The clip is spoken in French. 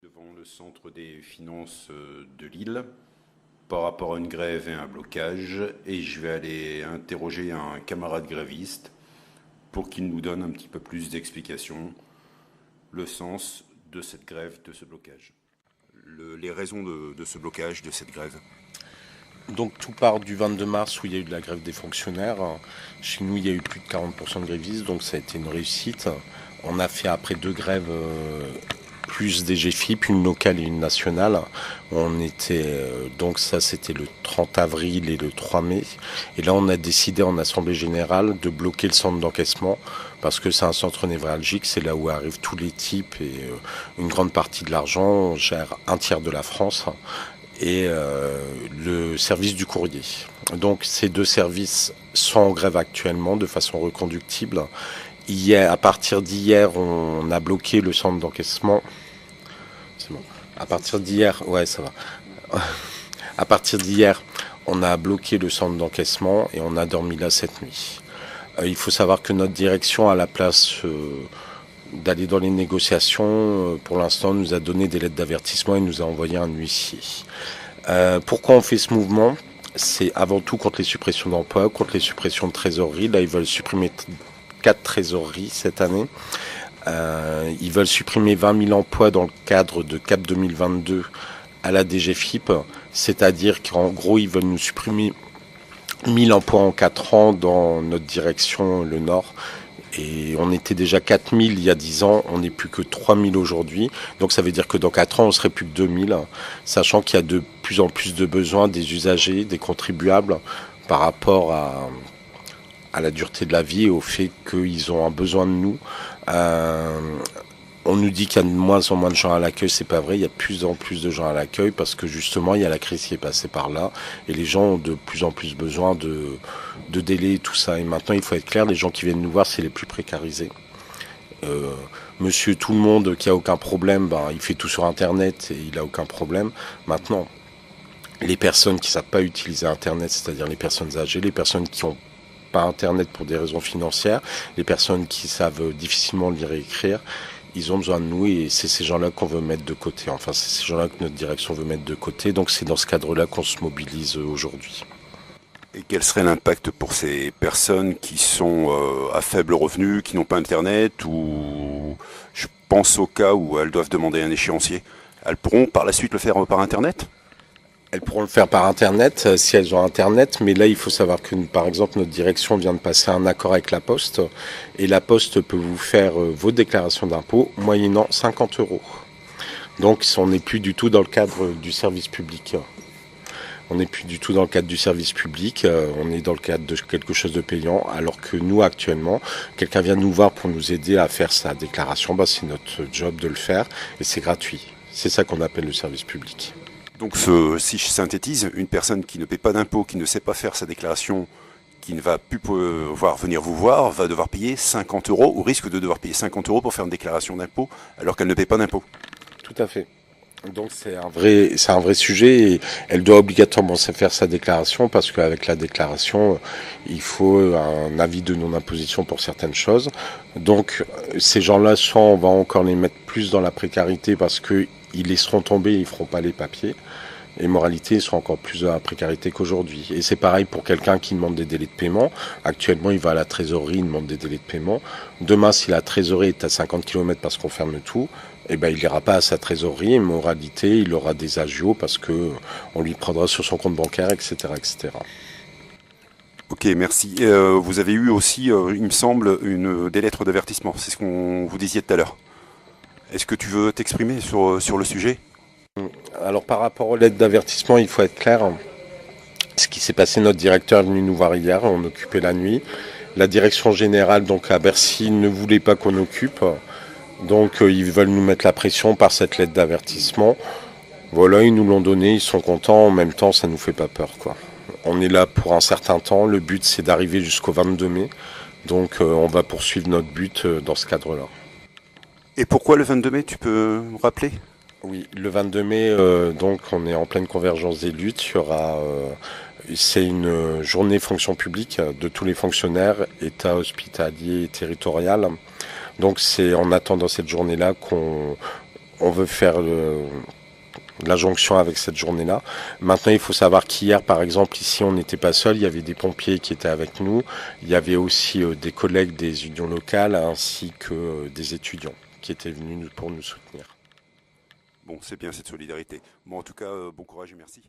Devant le centre des finances de Lille par rapport à une grève et un blocage, et je vais aller interroger un camarade gréviste pour qu'il nous donne un petit peu plus d'explications, le sens de cette grève, de ce blocage. Les raisons de ce blocage, de cette grève. Donc tout part du 22 mars où il y a eu de la grève des fonctionnaires. Chez nous, il y a eu plus de 40% de grévistes, donc ça a été une réussite. On a fait après deux grèves, plus des GFIP, une locale et une nationale. On était donc ça c'était le 30 avril et le 3 mai. Et là on a décidé en assemblée générale de bloquer le centre d'encaissement parce que c'est un centre névralgique, c'est là où arrivent tous les types et une grande partie de l'argent. On gère un tiers de la France et le service du courrier. Donc ces deux services sont en grève actuellement de façon reconductible. Hier, à partir d'hier, on a bloqué le centre d'encaissement. C'est bon. À partir d'hier, ouais, ça va. À partir d'hier, on a bloqué le centre d'encaissement et on a dormi là cette nuit. Il faut savoir que notre direction, à la place d'aller dans les négociations, pour l'instant, nous a donné des lettres d'avertissement et nous a envoyé un huissier. Pourquoi on fait ce mouvement ? C'est avant tout contre les suppressions d'emplois, contre les suppressions de trésorerie. Là, ils veulent supprimer 4 trésoreries cette année. Ils veulent supprimer 20 000 emplois dans le cadre de CAP 2022 à la DGFIP, c'est-à-dire qu'en gros, ils veulent nous supprimer 1000 emplois en 4 ans dans notre direction, le Nord. Et on était déjà 4000 il y a 10 ans, on n'est plus que 3000 aujourd'hui. Donc ça veut dire que dans 4 ans, on serait plus que 2000, sachant qu'il y a de plus en plus de besoins des usagers, des contribuables, par rapport à la dureté de la vie et au fait qu'ils ont un besoin de nous. On nous dit qu'il y a de moins en moins de gens à l'accueil, c'est pas vrai, il y a de plus en plus de gens à l'accueil parce que justement il y a la crise qui est passée par là et les gens ont de plus en plus besoin de délais et tout ça. Et maintenant il faut être clair, les gens qui viennent nous voir c'est les plus précarisés. Monsieur tout le monde qui a aucun problème, il fait tout sur internet et il a aucun problème. Maintenant, les personnes qui savent pas utiliser internet, c'est-à-dire les personnes âgées, les personnes qui ont pas internet pour des raisons financières, les personnes qui savent difficilement lire et écrire, ils ont besoin de nous et c'est ces gens-là qu'on veut mettre de côté. Enfin, c'est ces gens-là que notre direction veut mettre de côté. Donc c'est dans ce cadre-là qu'on se mobilise aujourd'hui. Et quel serait l'impact pour ces personnes qui sont à faible revenu, qui n'ont pas internet, ou je pense au cas où elles doivent demander un échéancier. Elles pourront par la suite le faire par internet ? Elles pourront le faire par Internet si elles ont Internet, mais là il faut savoir que par exemple notre direction vient de passer un accord avec la Poste et la Poste peut vous faire vos déclarations d'impôts moyennant 50 euros. Donc on n'est plus du tout dans le cadre du service public. On n'est plus du tout dans le cadre du service public, on est dans le cadre de quelque chose de payant, alors que nous actuellement, quelqu'un vient nous voir pour nous aider à faire sa déclaration, c'est notre job de le faire et c'est gratuit. C'est ça qu'on appelle le service public. Donc si je synthétise, une personne qui ne paie pas d'impôts, qui ne sait pas faire sa déclaration, qui ne va plus pouvoir venir vous voir, va devoir payer 50 euros, ou risque de devoir payer 50 euros pour faire une déclaration d'impôt, alors qu'elle ne paie pas d'impôts. Tout à fait. Donc c'est un vrai sujet et elle doit obligatoirement faire sa déclaration parce qu'avec la déclaration, il faut un avis de non-imposition pour certaines choses. Donc ces gens-là, soit on va encore les mettre plus dans la précarité parce qu'ils laisseront tomber et ils feront pas les papiers. Et moralité, ils seront encore plus dans la précarité qu'aujourd'hui. Et c'est pareil pour quelqu'un qui demande des délais de paiement. Actuellement, il va à la trésorerie, il demande des délais de paiement. Demain, si la trésorerie est à 50 km parce qu'on ferme tout, il n'ira pas à sa trésorerie. Et moralité, il aura des agios parce que on lui prendra sur son compte bancaire, etc., etc. Ok, merci. Vous avez eu aussi, il me semble, des lettres d'avertissement. C'est ce qu'on vous disiez tout à l'heure. Est-ce que tu veux t'exprimer sur le sujet ? Alors par rapport aux lettres d'avertissement, il faut être clair. Ce qui s'est passé, notre directeur est venu nous voir hier, on occupait la nuit. La direction générale, donc à Bercy, ne voulait pas qu'on occupe. Donc ils veulent nous mettre la pression par cette lettre d'avertissement. Voilà, ils nous l'ont donné, ils sont contents. En même temps, ça nous fait pas peur, quoi. On est là pour un certain temps. Le but, c'est d'arriver jusqu'au 22 mai. Donc on va poursuivre notre but dans ce cadre-là. Et pourquoi le 22 mai, tu peux me rappeler ? Oui, le 22 mai, donc on est en pleine convergence des luttes. Il y aura, c'est une journée fonction publique de tous les fonctionnaires, État, hospitalier et territorial. Donc c'est en attendant cette journée-là qu'on on veut faire la jonction avec cette journée-là. Maintenant, il faut savoir qu'hier, par exemple, ici, on n'était pas seul. Il y avait des pompiers qui étaient avec nous. Il y avait aussi des collègues des unions locales ainsi que des étudiants qui étaient venus pour nous soutenir. Bon, c'est bien cette solidarité. Bon, en tout cas, bon courage et merci.